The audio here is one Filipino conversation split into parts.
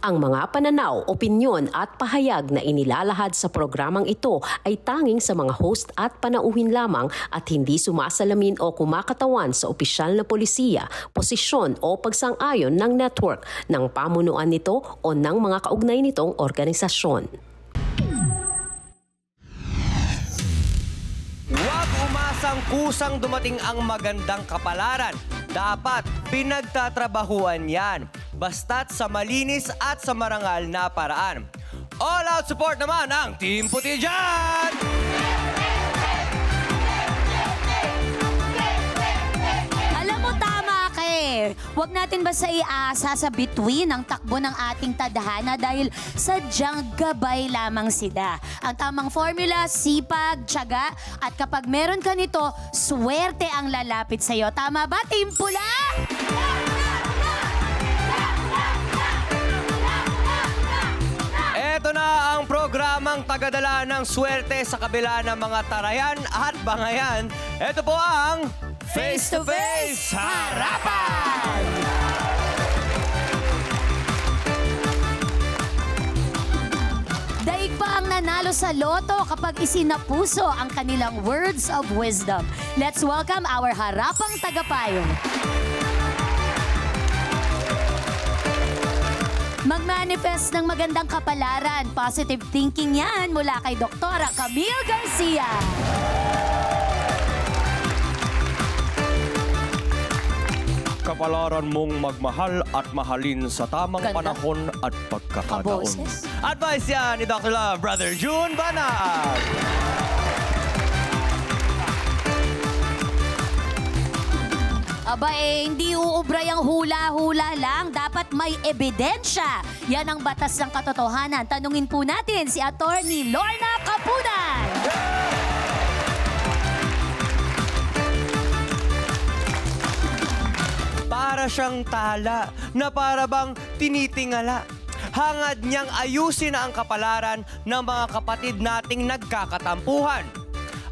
Ang mga pananaw, opinyon at pahayag na inilalahad sa programang ito ay tanging sa mga host at panauhin lamang at hindi sumasalamin o kumakatawan sa opisyal na polisiya, posisyon o pagsang-ayon ng network, ng pamunuan nito o ng mga kaugnay nitong organisasyon. Huwag umasang kusang dumating ang magandang kapalaran. Dapat pinagtatrabahuan yan. Basta't sa malinis at sa marangal na paraan. All-out support naman ang Team Puti dyan! Alam mo, tama ka eh. Huwag natin basta iasa sa bituin ang takbo ng ating tadhana dahil sadyang gabay lamang sila. Ang tamang formula, sipag, tiyaga, at kapag meron ka nito, swerte ang lalapit sa'yo. Tama ba, Team Pula? Ito na ang programang tagadala ng swerte sa kabila ng mga tarayan at bangayan. Ito po ang Face to Face Harapan! Daig pa ang nanalo sa loto kapag isinapuso ang kanilang words of wisdom. Let's welcome our harapang tagapayo. Mag-manifest ng magandang kapalaran. Positive thinking yan mula kay Doktora Camille Garcia. Kapalaran mong magmahal at mahalin sa tamang panahon at pagkakataon. Kaboses. Advice yan ni Dr. Love, Brother June Banag. Aba hindi uubray ang hula-hula lang. Dapat may ebidensya. Yan ang batas ng katotohanan. Tanungin po natin si Attorney Lorna Capunan. Para siyang tala na para bang tinitingala. Hangad niyang ayusin ang kapalaran ng mga kapatid nating nagkakatampuhan.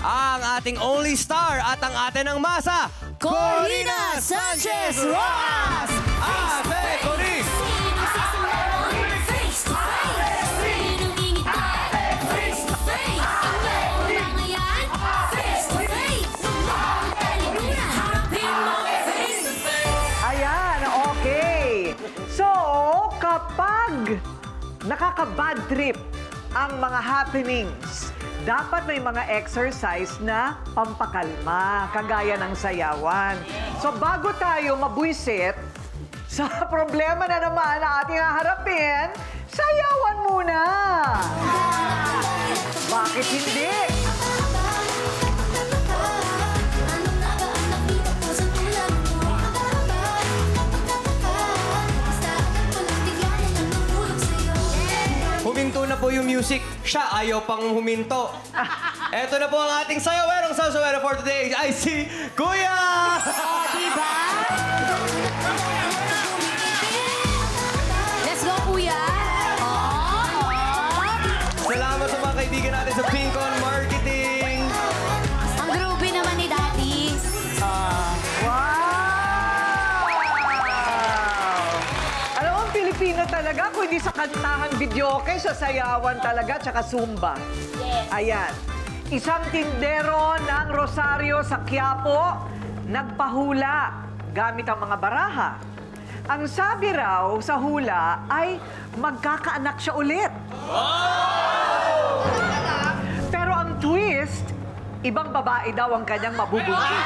Ang ating only star at ang atin ng masa, Corina Sanchez Rojas! Ate Corina! Ayan, okay. So, kapag nakaka-bad trip ang mga happenings, dapat may mga exercise na pampakalma, kagaya ng sayawan. So bago tayo mabwisit sa problema na naman na ating haharapin, sayawan muna! Bakit hindi? Huminto na po yung music. Siya ayaw pang huminto. Eto na po ang ating sayawerong sasawero for today. I see Kuya! O, diba? Let's go, Kuya! Salamat sa mga kaibigan natin sa Pincon Marketing. Ang groovy naman ni Daddy. Wow! Alam mo, ang Pilipino talaga, kung hindi sa kantahan, videoke, sa sayawan talaga, tsaka Zumba. Yes. Ayan. Isang tindero ng Rosario sa Quiapo, nagpahula gamit ang mga baraha. Ang sabi raw sa hula ay magkakaanak siya ulit. Pero ang twist, ibang babae daw ang kanyang mabubuntis.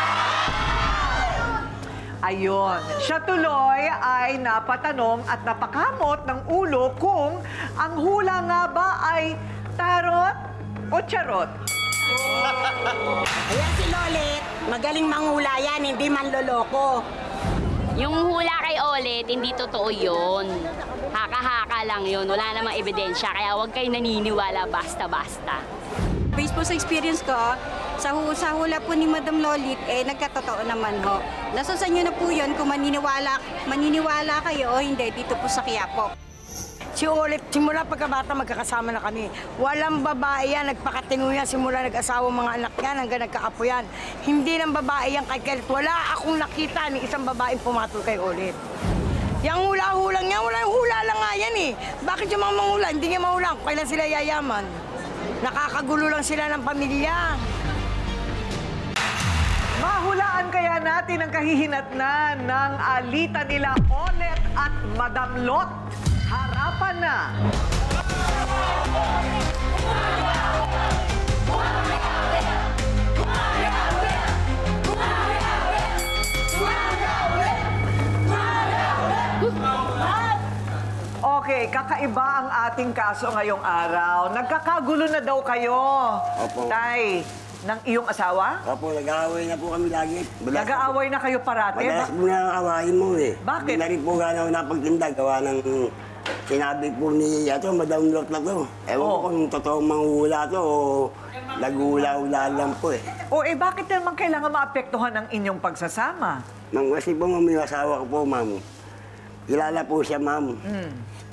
Ayun. Siya tuloy ay napatanong at napakamot ng ulo kung ang hula nga ba ay tarot o charot. Ayan si Lolit, magaling manghula yan, hindi manloloko. Yung hula kay Olet, hindi totoo yun. Haka-haka lang yun, wala namang ebidensya, kaya huwag kayo naniniwala basta-basta. Based po sa experience ko, sa hula po ni Madam Lolit, nagkatotoo naman ho. Nasa sa inyo na po yun kung maniniwala kayo o hindi dito po sa Quiapo. Si Olit, simula pagkabata magkakasama na kami. Walang babae yan, nagpakatingo yan, simula nag-asawa mga anak yan hanggang nagkaapo yan. Hindi ng babae yan kay Kelit. Wala akong nakita ni isang babaeng pumatol kay Olit. Yung hula-hulang niya, walang hula lang nga yan eh. Bakit yung mga manghula? Hindi nga mahula kung kailan sila yayaman. Nakakagulo lang sila ng pamilya. Mahulaan kaya natin ang kahihinatnan ng alitan nila Olet at Madam Lot. Harapan na! Okay, kakaiba ang ating kaso ngayong araw. Nagkakagulo na daw kayo. Opo. Tay, ng iyong asawa? Opo, nag-aaway na po kami lagi. Nag-aaway na kayo parate? Madalas po na ang awayin mo eh. Bakit? Hindi na rin po gano'n napagtinda. Gawa ng sinabi po ni Madam Lot na to. Ewan ko kung totoong manghula to o nag-hula-hula lang po eh. O bakit naman kailangan maapektuhan ang inyong pagsasama? Ma'am, kasi po may asawa ko po, ma'am. Kilala po siya, ma'am.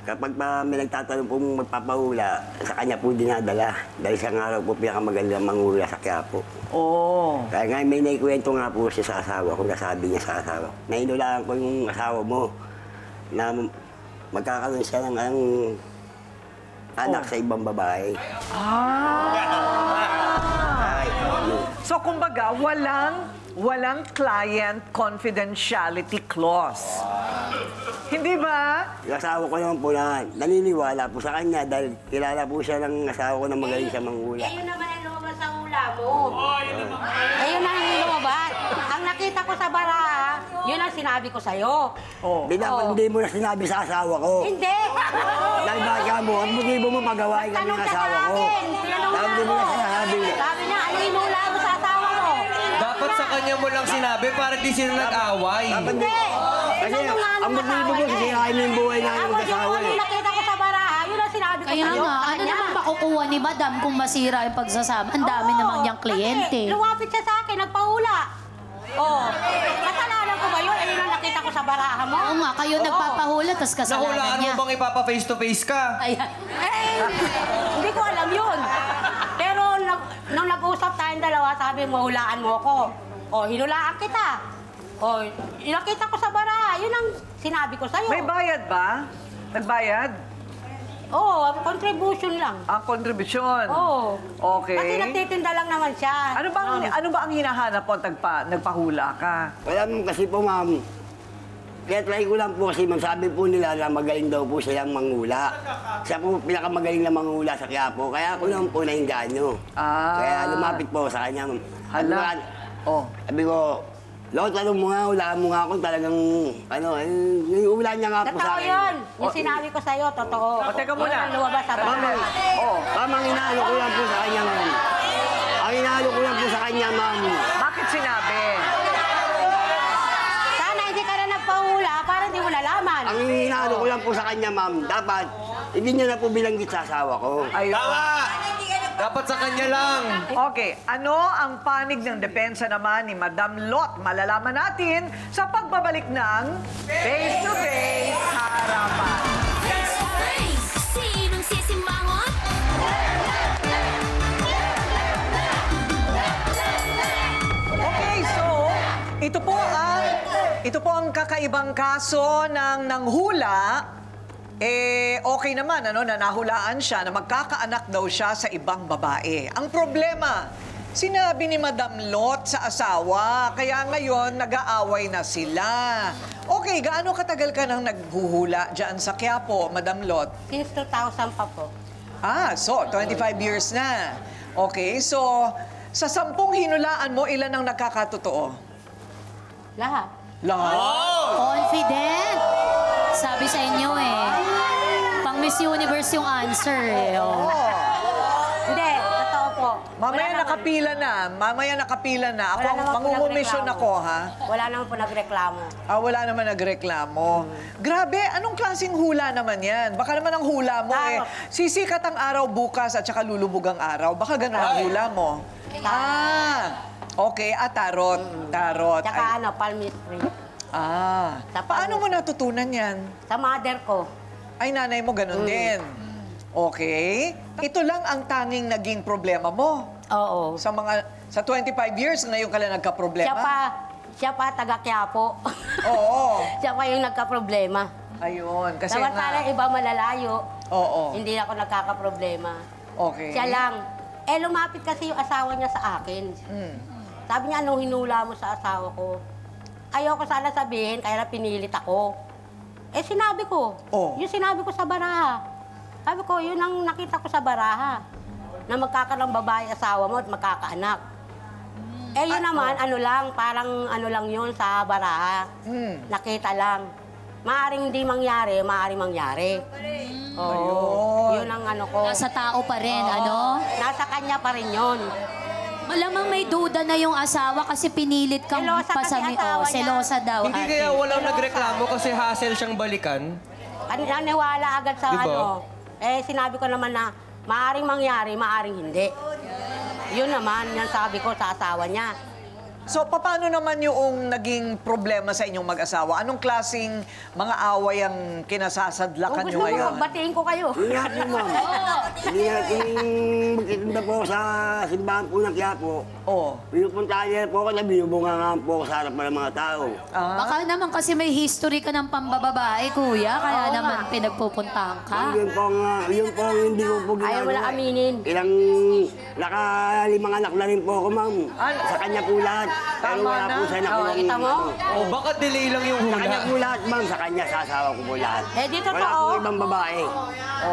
Kapag pa may nagtatanong po magpapahula, sa kanya po dinadala. Dahil isang araw po pinakamagandang manghula sa Quiapo. Oo. Kaya nga may naikwento nga po siya sa asawa ko, nasabi niya sa asawa. Nainulaan ko yung asawa mo na magkakaroon siya ng anak sa ibang babae. So kumbaga, walang client confidentiality clause. Hindi ba? Yung asawa ko naman po na naniniwala po sa kanya dahil kilala po siya ng asawa ko na magaling sa manghula. Ayun naman ang lumabas sa hula mo. Ayun ang lumabas. Ang nakita ko sa baraha, yun ang sinabi ko sa'yo. Hindi mo na sinabi sa asawa ko. Hindi! Dahil baka mo, ang motibo mo pagawain kami ng asawa ko. Dahil hindi mo na sinasabi. Sabi niya, ano hinula mo sa asawa mo? Dapat sa kanya mo lang sinabi para di sila nag-away. Hindi! Kasi ang motibo mo, sisirain mo yung buhay namin ng asawa eh. Yung nakita ko sa baraha, yun ang sinabi ko Kaya sa'yo. nga, ano naman makukuha ni Madam kung masira yung pagsasama? Ang dami naman niyang kliyente. Kasi lumapit siya sa akin, nagpahula. Kasalanan ko ba yun? Ayun ang nakita ko sa baraha mo. Oo nga, kayo nagpapahula, tapos kasalanan Nahulaan niya. mo bang ipapa-face to face ka? Ayan. Hindi ko alam yun. Pero nung nag-usap tayong dalawa, sabi mo, hulaan mo ako. Hinulaan kita. Nakita ko sa baraha. Yun ang sinabi ko sa'yo. May bayad ba? Nagbayad? Contribution lang. Ang kontribusyon? Oo. Okay. Kasi nagtitinda lang naman siya. Ano ba ang hinahanap po nagpahula ka? Wala mo kasi po, ma'am. Kaya try ko lang po kasi sabi po nila na magaling daw po silang manghula. Siya po pinakamagaling na manghula sa Quiapo. Kaya ako lang po nainganyo. Kaya lumapit po sa kanya. Hala. Sabi ko, Lot, tanong mo nga, hulaan mo nga kung talagang, yung hula niya nga po sa Totoo akin. yun. Yung sinabi ko sa'yo, totoo. Teka muna. Yun ang lumabas sa baraha. Ma'am, ang inaalo ko lang po sa kanya, ma'am. Ang inaalo ko lang po sa kanya, ma'am. Bakit sinabi? Sana hindi ka na nagpahula para hindi mo nalaman. Ang inaalo ko lang po sa kanya, ma'am, dapat, hindi niya na po bilanggit sa asawa ko. Tama! Dapat sa kanya lang. Okay, ano ang panig ng depensa naman ni Madam Lot? Malalaman natin sa pagbabalik ng Face to Face Harapan. Face to face, sinong sisimangot? Okay, so ito po ang kakaibang kaso ng nanghula. Okay naman, na nahulaan siya na magkakaanak daw siya sa ibang babae. Ang problema, sinabi ni Madam Lot sa asawa, kaya ngayon nag-aaway na sila. Okay, gaano katagal ka nang naghuhula dyan sa Quiapo, Madam Lot? Since 2000 pa po. So 25 years na. Okay, so sa 10 hinulaan mo, ilan ang nakakatotoo? Lahat. Lahat? Confident. Sabi sa inyo pang Miss Universe yung answer Hindi, totoo po. Mamaya nakapila na. Ako, mangungumisyon ako, ha? Wala naman po nagreklamo. Wala naman nagreklamo. Grabe, anong klaseng hula naman yan? Baka naman ang hula mo sisikat ang araw bukas at saka lulubog ang araw. Baka ganun ang hula mo. Okay, tarot. Tarot. Tsaka palmistry. Paano mo natutunan yan? Sa mother ko. Ay, nanay mo ganun din. Okay. Ito lang ang tanging naging problema mo. Oo. Sa 25 years, ngayon ka lang nagka-problema? Siya pa taga Quiapo. Oo. Siya pa yung nagka-problema. Ayun, kasi Samantala, iba malalayo. Oo. Hindi ako nagkakaproblema. Okay. Siya lang. Lumapit kasi yung asawa niya sa akin. Sabi niya, anong hinula mo sa asawa ko? Ayoko sana sabihin, kaya na pinilit ako. Sinabi ko. Yung sinabi ko sa baraha. Sabi ko, yun ang nakita ko sa baraha. Na magkakaroon babae asawa mo at magkakaanak. Yun naman, ano lang, parang ano lang yun sa baraha. Nakita lang. Maaring hindi mangyari, maaring mangyari. Oo. Yun ang ano ko. Nasa tao pa rin, ano? Nasa kanya pa rin yun. Malamang may duda na yung asawa kasi pinilit kang Selosa kasi pasami. asawa niya. Selosa daw. Hindi ate. kaya walang nagreklamo kasi hassle siyang balikan? Naniwala agad sa Diba? ano. Sinabi ko naman na maaring mangyari, maaring hindi. Yun naman, yan sabi ko sa asawa niya. So, paano naman yung naging problema sa inyong mag-asawa? Anong klaseng mga away ang kinasasadlakan Kung nyo gusto mo, ngayon? batiin ko kayo. Yun nga po, ma'am. Hindi natin magtitinda po sa simbahan po ng Quiapo. Pinupuntahan niya po ako na binubunga nga po ako sa harapan ng mga tao. Baka naman kasi may history ka ng pambababae, kuya. Kaya Oo naman nga. pinagpupuntahan ka. Yun po ang hindi ko po ginagawa. Ayaw mo na aminin. Ilang nakalimang anak na rin po ako, ma'am. Sa kanya po lahat. Pero Tama wala na. po siya nakuha. Kita mo? Baka delay lang yung Sa kanya hula. po lahat, ma'am. Sa kanya, sa asawa ko po lahat. Di totoo. Wala po ibang babae.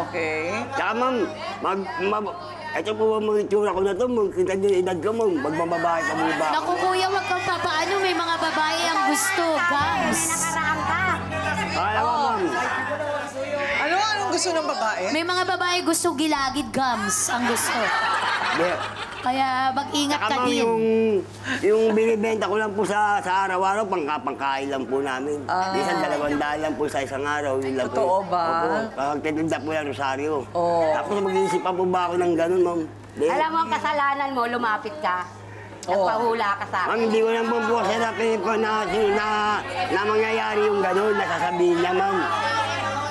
Okay. Tsaka, ma'am, ito po ang mga itsura ko na to, kita niyo yung edad ko, ma'am. Magbababae pa mo ba? Naku, kuya, wag kang papaano. May mga babae ang gusto. Gams. Nakaraan ka. Kaya nga, ma'am. Anong gusto ng babae? May mga babae gusto gilagid gums ang gusto. Kaya mag-ingat Tsaka, ka ma'am, din. yung binibenta ko lang po sa araw-araw, pangkain lang po namin. Minsan 200 lang po sa isang araw. Yun lang Totoo po. ba? Opo. Pagtitinda po ng Rosario. Tapos mag-iisip pa po ba ako ng gano'n, ma'am? Alam mo, ang kasalanan mo, lumapit ka. Nagpahula ka sa Ma'am, akin. hindi ko lang po po sarapin po na mangyayari yung gano'n na sasabihin niya, ma'am.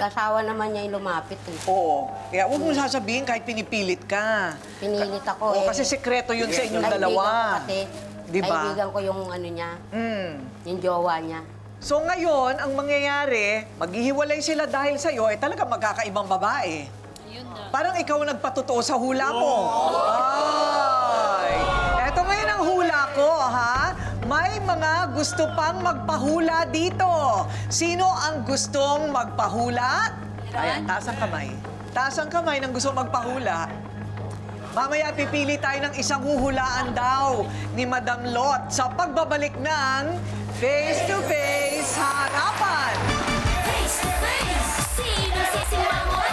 Kasawa naman niya yung lumapit. Oo. Kaya huwag mong sasabihin kahit pinipilit ka. Pinilit ako Kasi sekreto yun sa inyong Kaibigan dalawa. ko kasi. Diba? Kaibigan ko yung ano niya, yung jowa niya. So ngayon, ang mangyayari, maghihiwalay sila dahil sa'yo, talaga magkakaibang babae. Parang ikaw nagpatotoo sa hula mo. Ay! Eto ngayon ang hula ko, ha? May mga gusto pang magpahula dito. Sino ang gustong magpahula? Ayan, taas ang kamay. Taas ang kamay ng gusto magpahula. Mamaya pipili tayo ng isang huhulaan daw ni Madam Lot sa pagbabalik ng Face to Face Harapan. Face to face, sinong sisimangot?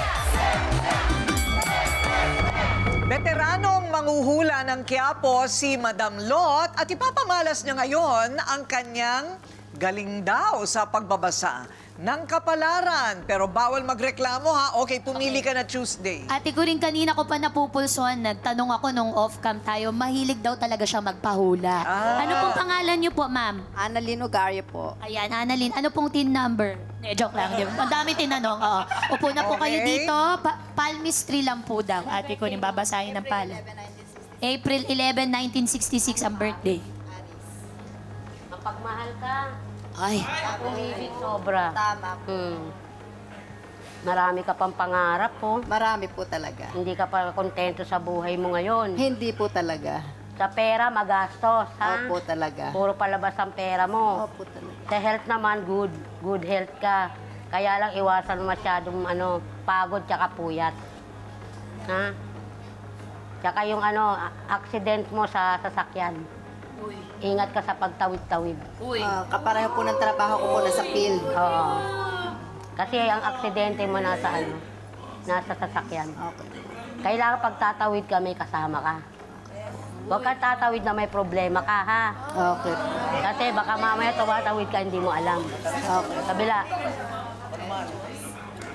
Veteranong manghuhula ng Quiapo si Madam Lot at ipapamalas niya ngayon ang kanyang galing daw sa pagbabasa ng kapalaran. Pero bawal magreklamo, ha? Okay, pumili ka na Tuesday. Ate ko rin kanina ko pa napupulsuan, nagtanong ako nung off-cam tayo, mahilig daw talaga siya magpahula. Ano pong pangalan niyo po, ma'am? Annalyn Ugario po. Ayan, Annalyn, ano pong tin number? Joke lang, di ba? Ang dami tinanong. Oo. Upo na po kayo dito. Palmistry lang po daw. Ate ko rin babasahin ng pala. April 11, 1966 ang birthday. Mapagmahal ka. Ay. Umibig sobra. Tama po. Marami ka pang pangarap po. Marami po talaga. Hindi ka pa kontento sa buhay mo ngayon. Hindi po talaga. Sa pera, magastos, ha? Opo talaga. Puro palabas ang pera mo. Opo talaga. Sa health naman, good. Good health ka. Kaya lang iwasan masyadong pagod tsaka puyat. Ha? Tsaka yung accident mo sa sasakyan. Ingat ka sa pagtawid-tawid. Kapareho po ng trabaho ko po nasa field. Oo. Kasi ang aksidente mo nasa nasa sasakyan. Okay. Kailangan pagtatawid ka, may kasama ka. Huwag kang tatawid na may problema ka, ha? Okay. Kasi baka mamaya tumatawid ka, hindi mo alam. Okay. Kabila.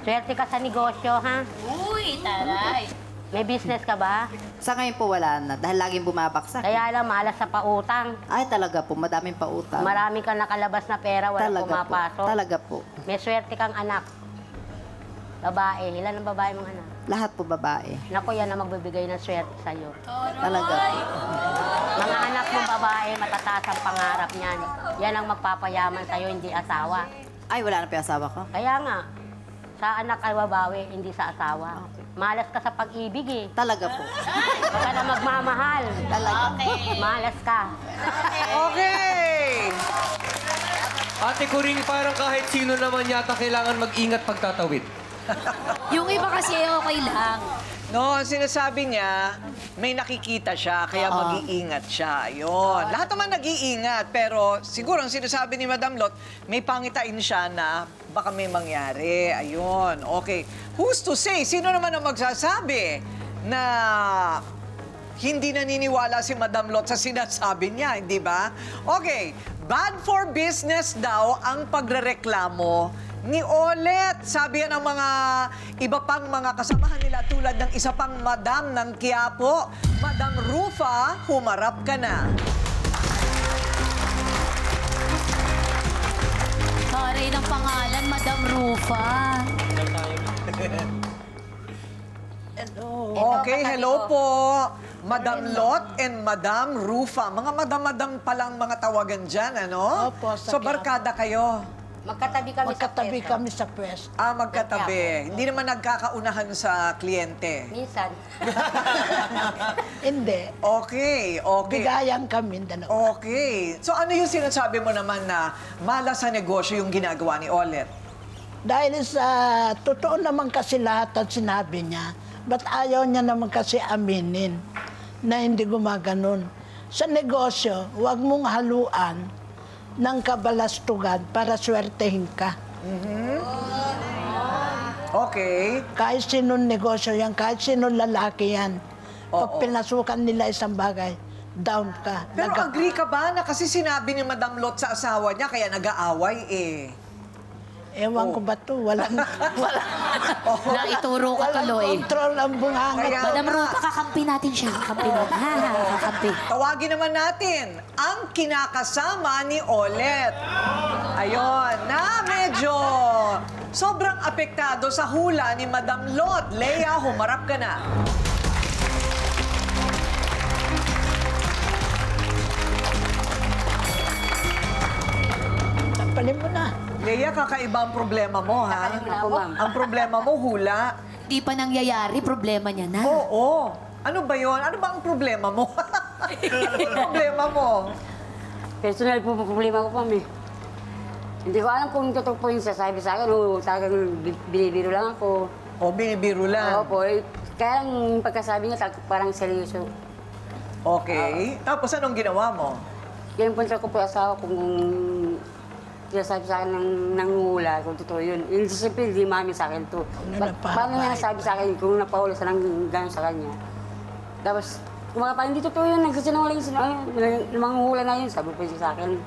Swerte ka sa negosyo, ha? Uy, taray. May business ka ba? Sa ngayon po wala na dahil laging bumabaksak. Kaya lang, malas sa pautang. Ay talaga po, madaming pautang. Marami kang nakalabas na pera, walang Talaga po. pumapasok. Talaga po. May swerte kang anak. Babae. Ilan ang babae mong anak? Lahat po babae. Naku, yan ang magbibigay ng swerte sa'yo. Talaga po. Mga anak mong babae, matataas ang pangarap niyan. Yan ang magpapayaman sa'yo, hindi asawa. Ay, wala na po yung asawa ko. Kaya nga, sa anak ay babawi, hindi sa asawa. Malas ka sa pag-ibig eh. Talaga po. Huwag ka na magmamahal. Talaga. Malas ka. Okay! Ate Coring, parang kahit sino naman yata kailangan mag-ingat pagtatawid. Yung iba kasi okay lang. No, ang sinasabi niya, may nakikita siya, kaya mag-iingat siya. Ayun. Lahat naman nag-iingat, pero siguro ang sinasabi ni Madam Lot, may pangitain siya na baka may mangyari. Ayun. Okay. Who's to say? Sino naman ang magsasabi na hindi naniniwala si Madam Lot sa sinasabi niya, hindi ba? Okay. Bad for business daw ang pagrereklamo ni Olet. Sabi yan ng mga iba pang mga kasamahan nila tulad ng isa pang madam ng Quiapo. Madam Rufa, humarap ka na. Taray ng pangalan, Madam Rufa. Okay, hello po. Madam Lot and Madam Rufa. Mga madam-madam palang mga tawagan dyan, ano? Opo, So, barkada kayo? Magkatabi kami Magkatabi sa kami sa pwesto. Ah, magkatabi. Hindi naman nagkakaunahan sa kliyente. Minsan. Hindi. Okay, okay. Bigayan kami dalawa. Okay. So ano yung sinasabi mo naman na malas sa negosyo yung ginagawa ni Olet? Dahil sa totoo naman kasi lahat ang sinabi niya, ba't ayaw niya naman kasi aminin na hindi gumaganon? Sa negosyo, huwag mong haluan ng kabalastugan para swertehin ka. Okay. Kahit sinong negosyo yan, kahit sinong lalaki yan, pag Oo. pinasukan nila isang bagay, down ka. Pero agree ka ba na kasi sinabi ni Madam Lot sa asawa niya kaya nag-aaway eh? Ewan ko ba ito? Walang Naituro ka tuloy. control ang bungangat. Kaya Madam nga. Rufa, kakampi natin siya. Kakampi natin. Kakampi. Tawagin naman natin ang kinakasama ni Olet. Ayun, na medyo sobrang apektado sa hula ni Madam Lot. Leia, humarap ka na. Tapalin mo na. Leia, kakaiba ang problema mo, ha? Ako, ma'am. Ang problema mo, hula. Di pa nangyayari, problema niya na. Oo. Ano ba yon? Ano ba ang problema mo? Ano problema mo? Personal po problema ko, ma'am eh. Hindi ko alam kung totoo po yung sasabi sa akin o talagang binibiro lang ako. O, binibiro lang. Oo po. Kaya lang pagkasabi niya parang seryoso. Okay. Tapos anong ginawa mo? Yan po ko po asawa kung sinasabi sa akin ng nanguhula, kung totoo yun. Yung siyempre, hindi mami sa akin to. Paano niya nasabi sa akin kung napahula sa nang gano'n sa kanya? Tapos, kung mga pa, hindi totoo yun, nagsasinungaling manguhula na yun, sabi po siya sa akin.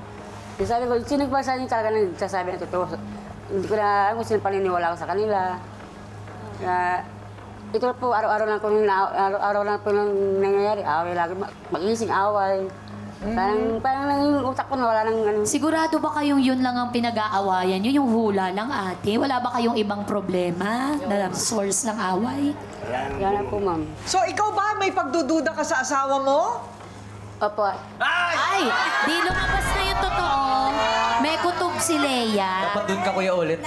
Sabi ko, sino ba sa inyo talaga nagsasabi na totoo? Hindi ko na alam kung sino paniniwala ko sa kanila. Ito po, araw-araw lang po nangyayari, away lagi, mag-iising away. Parang nang utak ko na wala nang ano. Sigurado ba kayong yun lang ang pinag-aawayan? Yun yung hula lang, ate? Wala ba kayong ibang problema na source ng away? Yan na po, ma'am. So, ikaw ba may pagdududa ka sa asawa mo? Opo. Ay! Di lumabas na yung totoo. May kutob si Leia. Dapat doon ka, Kuya Olet.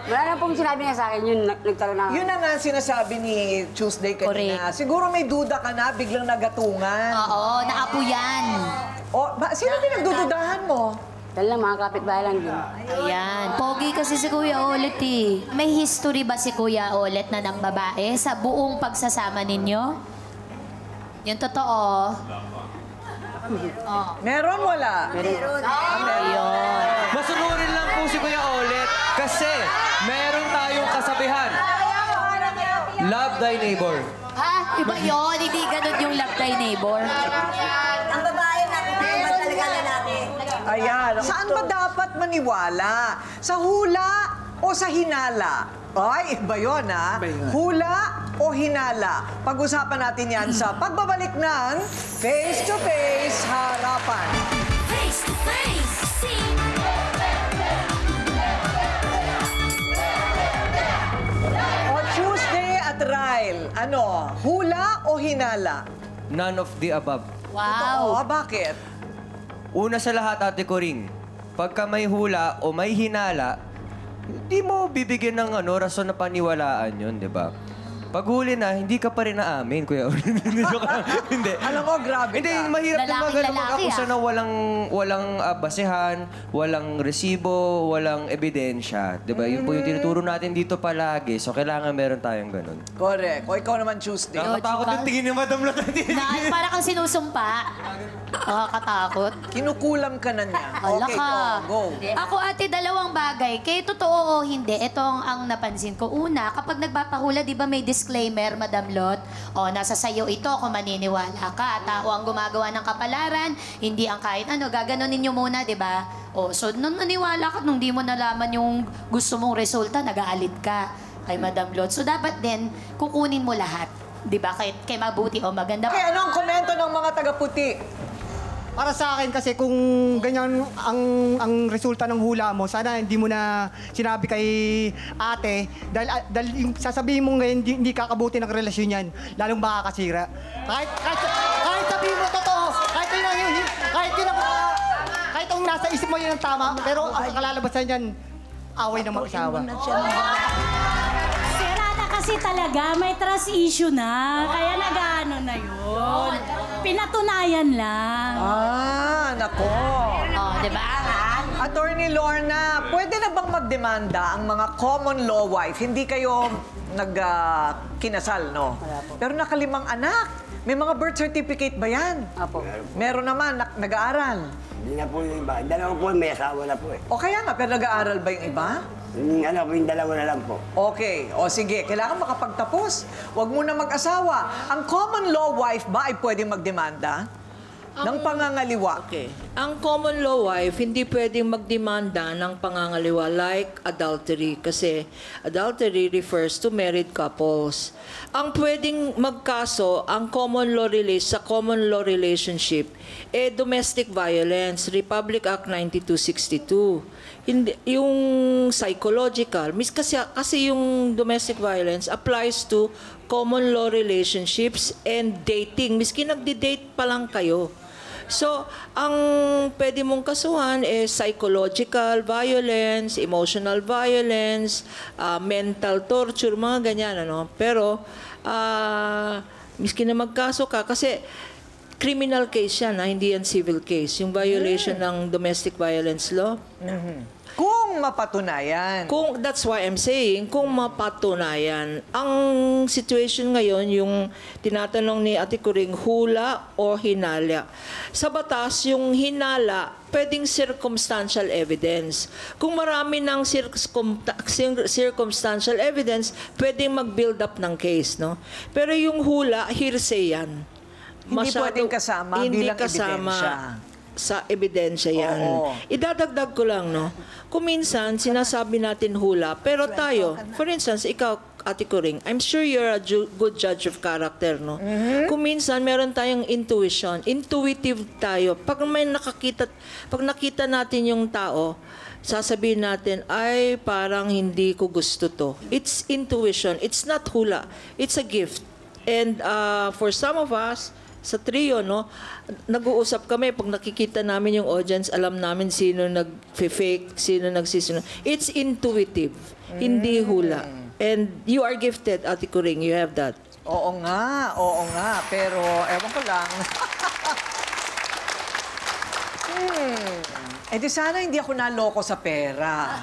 Wala na pong sinabi niya sa akin, yun, nagkaroon na ako. Yun na nga ang sinasabi ni Tuesday kanina. Siguro may duda ka na, biglang nagatungan. Oo, naapuyan. O, sino pinagdududahan mo? Dahil lang, mga kapitbahay lang din. Ayan. Pogi kasi si Kuya Olet eh. May history ba si Kuya Olet na ng babae sa buong pagsasama ninyo? Yung totoo. Meron, wala? Ayun. Masunurin lang po si Kuya Olet kasi meron tayong kasabihan. Love thy neighbor. Ha? Iba yun. Hindi ganun yung love thy neighbor. Ang babae na talaga lalaki. Ayan. Saan ba dapat maniwala? Sa hula o sa hinala? Ay, iba yun, ha? Hula o hinala? Pag-usapan natin yan sa pagbabalik ng Face to Face Harapan. Face to face, O Tuesday at Ryle, ano? Hula o hinala? None of the above. Wow. Oo, bakit? Una sa lahat, Ate Coring, pagka may hula o may hinala, Hindi mo bibigyan ng rason na paniwalaan yun, di ba? Pag huli na, hindi ka pa rin naamin, Kuya Orly. Hindi. Alam mo, grabe Hindi, ka. mahirap na mag-akusa ah. na walang basehan, walang resibo, walang ebidensya. Di ba? Yun po yung tinuturo natin dito palagi. So, kailangan meron tayong ganun. Correct. O ikaw naman, Tuesday. Nakatakot yung tingin ni Madam Lotati. Para kang sinusumpa. Nakakatakot. Kinukulam ka na niya. Ala Okay, ka. go. Ako, ate, dalawang bagay. Kaya totoo o hindi, ito ang napansin ko. Una, kapag nagpapahula, di ba may disclaimer, Madam Lot? O, nasa sayo ito kung maniniwala ka. Tao ang gumagawa ng kapalaran, hindi ang kahit ano. Gaganunin nyo muna, di ba? O, so, nung naniwala ka, nung di mo nalaman yung gusto mong resulta, nag-aalit ka kay Madam Lot. So, dapat din, kukunin mo lahat. Di ba? Kay mabuti o maganda. Okay, ano ang komento ng mga taga-puti? Para sa akin kasi kung ganyan ang resulta ng hula mo, sana hindi mo na sinabi kay ate dahil yung sasabihin mo ngayon hindi kakabuti ng relasyon yan, lalong makakasira. Kahit sabihin mo totoo, kahit yung nasa isip mo yun ang tama, pero ang kalalabasan yan, away ng mag-asawa. Kasi talaga, may trust issue na. Kaya nag-ano na yun. Pinatunayan lang. Nako. Diba? Attorney Lorna, pwede na bang magdemanda ang mga common law wife? Hindi kayo kinasal, no? Pero nakalimang anak. May mga birth certificate ba yan? Apo. Meron naman, nag-aaral. Hindi na po yung iba. Dalawa po, may asawa na po eh. O kaya nga, pero nag-aaral ba yung iba? Yung dalawa na lang po. Okay. O sige, kailangan makapagtapos. Huwag mo na mag-asawa. Ang common law wife ba ay pwede magdemanda ng pangangaliwa? Okay. Ang common law wife, hindi pwedeng magdemanda ng pangangaliwa like adultery kasi adultery refers to married couples. Ang pwedeng magkaso, ang common law sa common law relationship, domestic violence, Republic Act 9262. Hindi, yung psychological, kasi yung domestic violence applies to common law relationships and dating. Miski nagdi-date pa lang kayo. So, ang pwede mong kasuhan is psychological violence, emotional violence, mental torture, mga ganyan, ano. Pero, miski na magkaso ka, kasi criminal case yan, hindi yan civil case. Yung violation ng domestic violence law. Kung mapatunayan. That's why I'm saying, kung mapatunayan. Ang situation ngayon, yung tinatanong ni Ate Coring, hula o hinala. Sa batas, yung hinala, pwedeng circumstantial evidence. Kung marami ng circumstantial evidence, pwedeng mag-build up ng case, no? Pero yung hula, hearsay yan. Hindi pwedeng kasama bilang ebidensya. Sa ebidensya yan. Oo. Idadagdag ko lang, no? Kung minsan, sinasabi natin hula, pero tayo, for instance, ikaw, Ate Coring, I'm sure you're a good judge of character, no? Kung minsan, meron tayong intuition. Intuitive tayo. Pag nakita natin yung tao, sasabihin natin, ay, parang hindi ko gusto to. It's intuition. It's not hula. It's a gift. And for some of us, sa trio, no, nag-uusap kami. Pag nakikita namin yung audience, alam namin sino nag-fake, sino nagsisunod. It's intuitive, hindi hula. And you are gifted, Ate Coring. You have that. Oo nga. Pero, ewan ko lang. Eh di sana hindi ako naloko sa pera.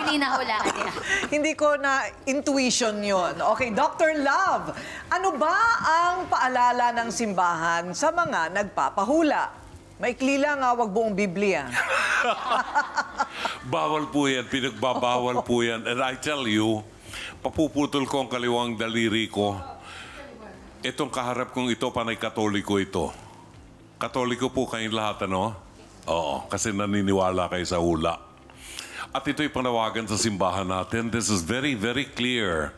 Hindi nahulaan niya. Hindi ko na intuition yon. Okay, Dr. Love, ano ba ang paalala ng simbahan sa mga nagpapahula? Maikli lang, wag buong Biblia. Bawal po yan, pinagbabawal po yan. And I tell you, papuputol ko ang kaliwang daliri ko. Itong kaharap kong ito, panay Katoliko ito. Katoliko po kayong lahat, ano? Oo, kasi naniniwala kayo sa hula. At ito'y panawagan sa simbahan natin. This is very, very clear.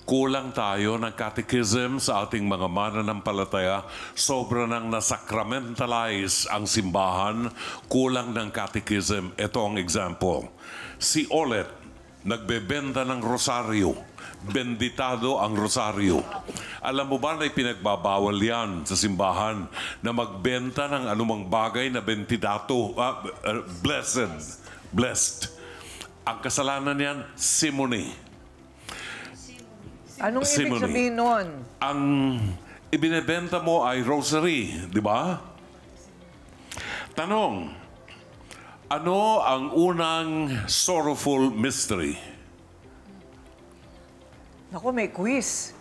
Kulang tayo ng catechism sa ating mga mananampalataya. Sobra nang nasakramentalize ang simbahan. Kulang ng catechism. Ito ang example. Si Olet, nagbebenta ng rosaryo. Benditado ang rosaryo. Alam mo ba na ipinagbabawal yan sa simbahan na magbenta ng anumang bagay na benditato, blessed. Ang kasalanan niyan, simony. Anong ibig Simony. sabihin nun? Ang ibinebenta mo ay rosary, di ba? Tanong, ano ang unang sorrowful mystery? Naku, may quiz.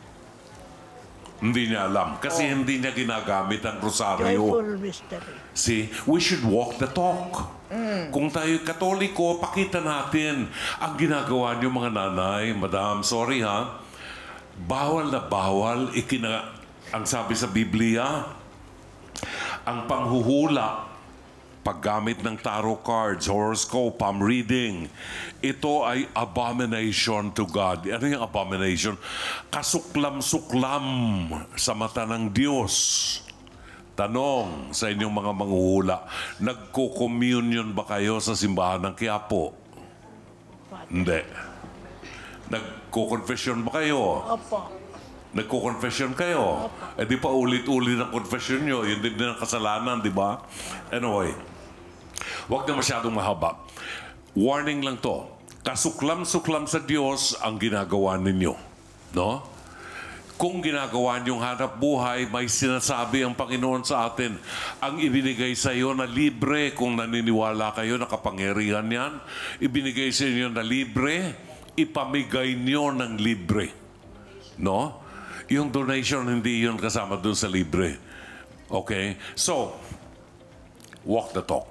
Hindi niya alam kasi hindi niya ginagamit ang rosaryo. Joyful mystery. See, we should walk the talk. Kung tayo Katoliko, pakita natin ang ginagawa niyo mga nanay, madam, sorry ha, bawal na bawal, ang sabi sa Biblia, ang panghuhula, paggamit ng tarot cards, horoscope, palm reading, ito ay abomination to God. Ano yung abomination? Kasuklam-suklam sa mata ng Diyos. Tanong sa inyong mga manghuhula, nagko-communion ba kayo sa simbahan ng Quiapo? Hindi. Nagko-confession ba kayo? Opo. Nagko-confession kayo? Eh di pa ulit-ulit ang confession nyo. Yun din ang kasalanan, di ba? Anyway, huwag na masyadong mahaba. Warning lang to. Kasuklam-suklam sa Diyos ang ginagawa ninyo. No? Kung ginagawa niyong hanap buhay, may sinasabi ang Panginoon sa atin. Ang ibinigay sa iyo na libre, kung naniniwala kayo na kapangyarihan yan, ibinigay sa inyo na libre, ipamigay niyo ng libre. No? Yung donation, hindi yun kasama doon sa libre. Okay? So, walk the talk.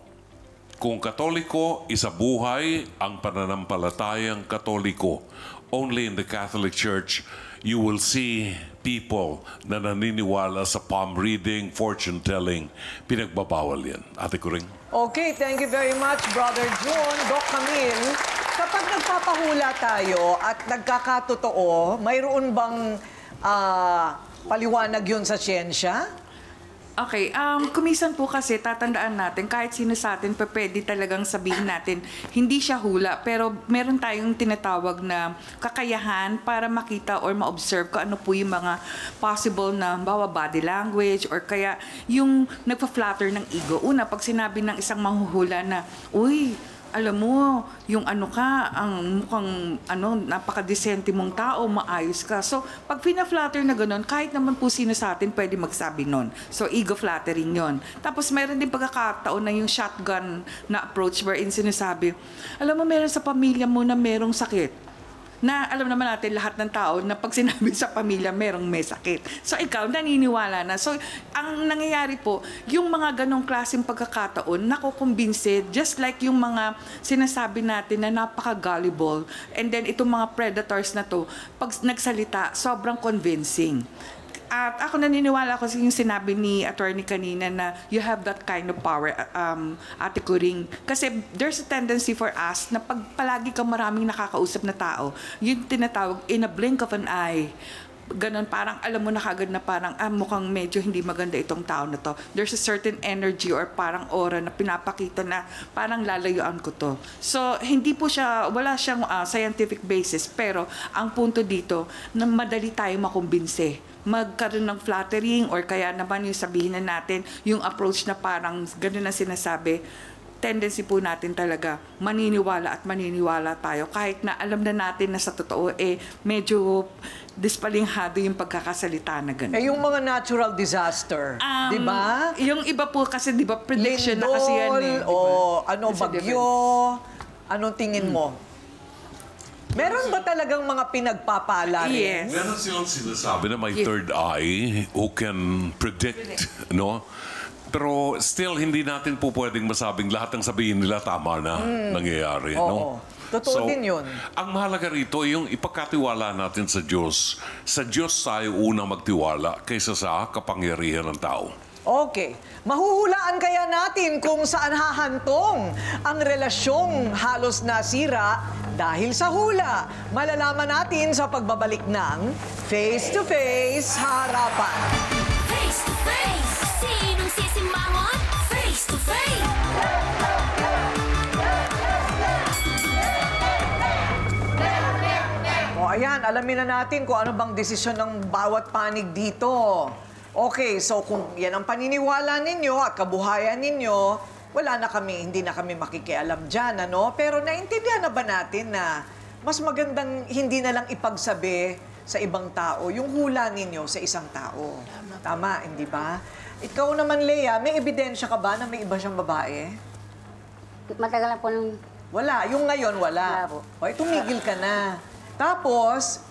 Kung Katoliko, isabuhay ang pananampalatayang Katoliko. Only in the Catholic Church, you will see people na naniniwala sa palm reading, fortune telling. Pinagbabawal yan. Ate Kuring. Okay, thank you very much, Brother June. Doc Camille, kapag nagpapahula tayo at nagkakatotoo, mayroon bang paliwanag yun sa siyensya? Okay, kumisan po kasi tatandaan natin, kahit sino sa atin, pwede talagang sabihin natin, hindi siya hula, pero meron tayong tinatawag na kakayahan para makita or ma-observe kung ano po yung mga possible na body language or kaya yung nagpa-flatter ng ego. Una, pag sinabi ng isang manghuhula na, uy, alam mo, yung ano ka, ang mukhang napaka-decente mong tao, maayos ka. So, pag pina-flatter na gano'n, kahit naman po sino sa atin pwede magsabi nun. So, ego flattering yon. Tapos, meron din pagkakataon na yung shotgun na approach wherein sinasabi, alam mo, meron sa pamilya mo na merong sakit. Na alam naman natin lahat ng tao na pag sinabi sa pamilya merong may sakit. So ikaw naniniwala na. So ang nangyayari po, yung mga ganong klaseng pagkakataon, nakukumbinse, just like yung mga sinasabi natin na napaka-gullible. And then itong mga predators na to, pag nagsalita, sobrang convincing. At ako naniniwala ko sa yung sinabi ni attorney kanina na you have that kind of power, Ate Kuring. Kasi there's a tendency for us na pag palagi kang maraming nakakausap na tao, yung tinatawag in a blink of an eye, ganon, parang alam mo na kagad na parang mukhang medyo hindi maganda itong tao na to. There's a certain energy or parang aura na pinapakita na parang lalayuan ko to. So, hindi po siya, wala siyang scientific basis, pero ang punto dito, na madali tayo makumbinse. Magkaroon ng flattering or kaya naman yung sabihin na natin, yung approach na parang gano'n na sinasabi, tendency po natin talaga maniniwala at maniniwala tayo kahit na alam na natin na sa totoo medyo dispalinghado yung pagkakasalita na gano'n. Yung mga natural disaster, di ba? Yung iba po kasi, di ba, prediction na kasi yan eh. Lindol, o bagyo, anong tingin mo? Meron ba talagang mga pinagpapala rin? Yes. Meron silang sinasabi na may third eye who can predict, no? Pero still, hindi natin po pwedeng masabing lahat ng sabihin nila tama na nangyayari, no? Totoo din yun. Ang mahalaga rito, yung ipagkatiwala natin sa Diyos. Sa Diyos tayo unang magtiwala kaysa sa kapangyarihan ng tao. Okay. Mahuhulaan kaya natin kung saan hahantong ang relasyong halos nasira dahil sa hula. Malalaman natin sa pagbabalik ng Face to Face Harapan. Face to face, sinong sisimangon? Face to face. O ayan, alamin na natin kung ano bang desisyon ng bawat panig dito. Okay, so kung yan ang paniniwala ninyo at kabuhayan ninyo, hindi na kami makikialam dyan, ano? Pero naintindihan na ba natin na mas magandang hindi na lang ipagsabi sa ibang tao yung hula ninyo sa isang tao? Tama, hindi ba? Ikaw naman, Lea, may ebidensya ka ba na may iba siyang babae? Matagal na po nung... Wala. Yung ngayon, wala. Wala po. O, tumigil ka na. Tapos,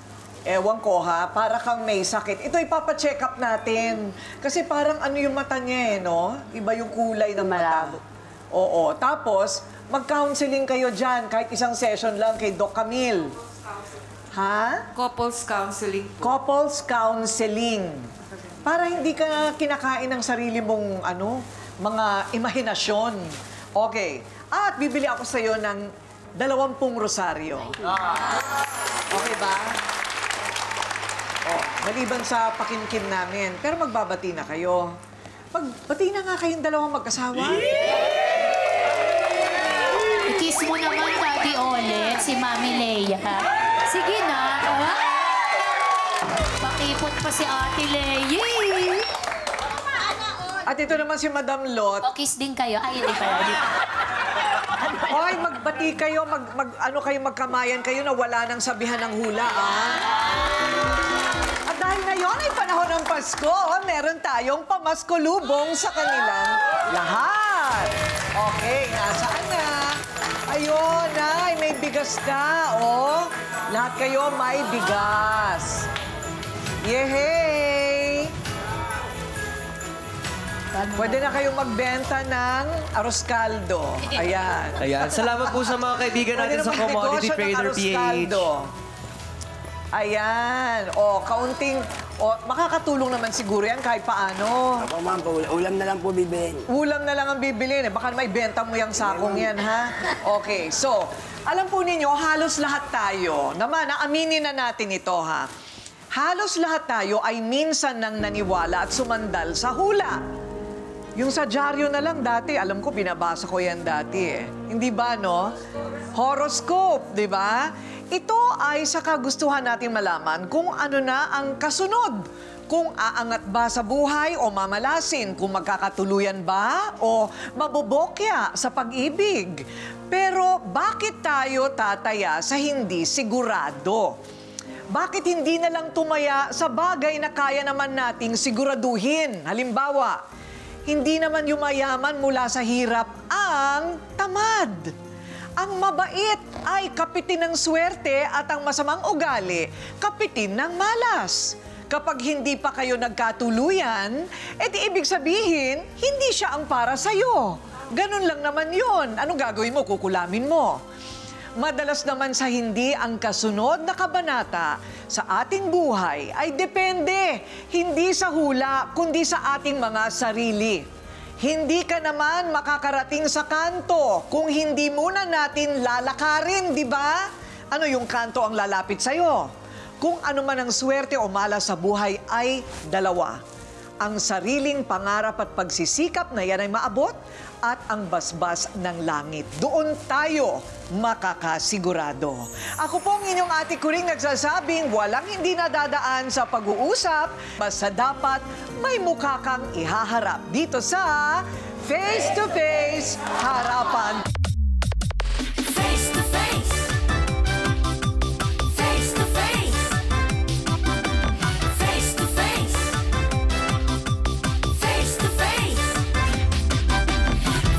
ewan ko ha, para kang may sakit. Ito ipapacheck up natin. Kasi parang ano yung mata niya no? Iba yung kulay ng mata. Oo. Tapos, mag-counseling kayo dyan. Kahit isang session lang kay Doc Camille. Ha? Couples counseling. Couples counseling. Para hindi ka kinakain ng sarili mong mga imahinasyon. Okay. At bibili ako sa'yo ng 20 rosaryo. Okay ba? Maliban sa pakinkin namin. Pero magbabati na kayo. Magbati na nga kayong dalawang mag-asawa. I-kiss mo naman, Daddy Olet, si Mami Lea. Sige na. Pakipot pa si Ate Lea. At ito naman si Madam Lot. O, kiss din kayo. Ay, hindi pala. Hoy, magbati kayo, magkamayan kayo na wala nang sabihan ng hula, At dahil ngayon ay panahon ng Pasko, meron tayong pamaskulubong sa kanilang lahat. Okay, nasaan na? Ayun, ay, may bigas na, Lahat kayo may bigas. Yehey! Pwede na kayong magbenta ng arroz caldo. Ayan. Ayan. Salamat po sa mga kaibigan natin sa Commodity Trader PH. Ayan. Kaunting... makakatulong naman siguro yan kahit paano. Opo, ma'am. Ulam na lang po bibilin. Ulam na lang ang bibilin. Baka may benta mo yung sakong yan, ha? Okay. So, alam po ninyo, halos lahat tayo. Aminin na natin ito, ha? Halos lahat tayo ay minsan nang naniwala at sumandal sa hula. Yung sa dyaryo na lang dati, alam ko, binabasa ko yan dati Hindi ba, no? Horoscope, di ba? Ito ay sa kagustuhan natin malaman kung ano na ang kasunod. Kung aangat ba sa buhay o mamalasin, kung magkakatuluyan ba o mabobokya sa pag-ibig. Pero bakit tayo tataya sa hindi sigurado? Bakit hindi na lang tumaya sa bagay na kaya naman nating siguraduhin? Halimbawa, hindi naman yumayaman mula sa hirap ang tamad. Ang mabait ay kapitin ng swerte at ang masamang ugali, kapitin ng malas. Kapag hindi pa kayo nagkatuluyan, edi ibig sabihin, hindi siya ang para sa'yo. Ganun lang naman yun. Anong gagawin mo? Kukulamin mo. Madalas naman sa hindi ang kasunod na kabanata sa ating buhay ay depende, hindi sa hula, kundi sa ating mga sarili. Hindi ka naman makakarating sa kanto kung hindi muna natin lalakarin, di ba? Ano yung kanto ang lalapit sa'yo? Kung ano man ang swerte o malas sa buhay ay dalawa. Ang sariling pangarap at pagsisikap na yan ay maabot at ang basbas ng langit. Doon tayo makakasigurado. Ako po ang inyong ate Kuring nagsasabing walang hindi nadadaan sa pag-uusap, basta dapat may mukha kang ihaharap dito sa Face to Face Harapan. Face to face. Face to face. Face to face. Face to face.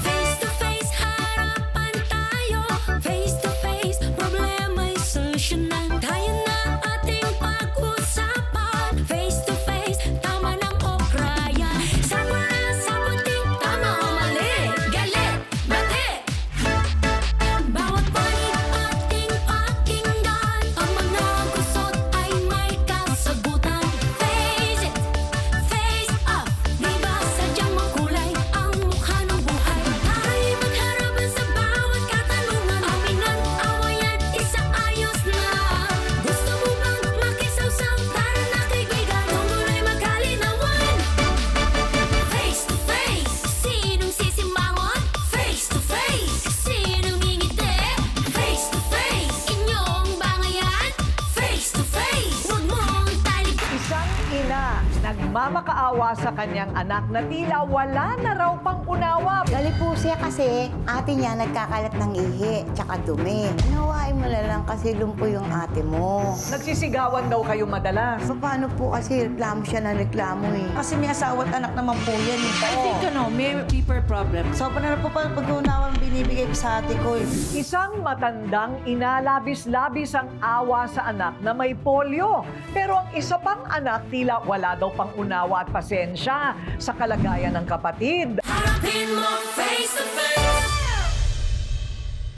Face to face, harapan tayo. Face to face, problema'y solusyonan. Kaya na ating pag-usapan. Face to face, tama ng okrayan. Sabutin, tama o mali. Galit, bati, Nagmamakaawa sa kanyang anak na tila wala na raw pang unawa. Gali po siya kasi ate niya nagkakalat ng ihi tsaka dumi. Nawain mo na lang kasi lumpo yung ate mo. Nagsisigawan daw kayo madalas. Paano po kasi reklamo siya na reklamo eh. Kasi may asawa at anak naman po yan eh. I think may deeper problem. Sobrang na po pag-unawa binibigay sa ate ko eh. Isang matandang inalabis-labis ang awa sa anak na may polio. Pero ang isa pang anak tila wala daw pang unawa at pasensya sa kalagayan ng kapatid. Harapin mo face to face.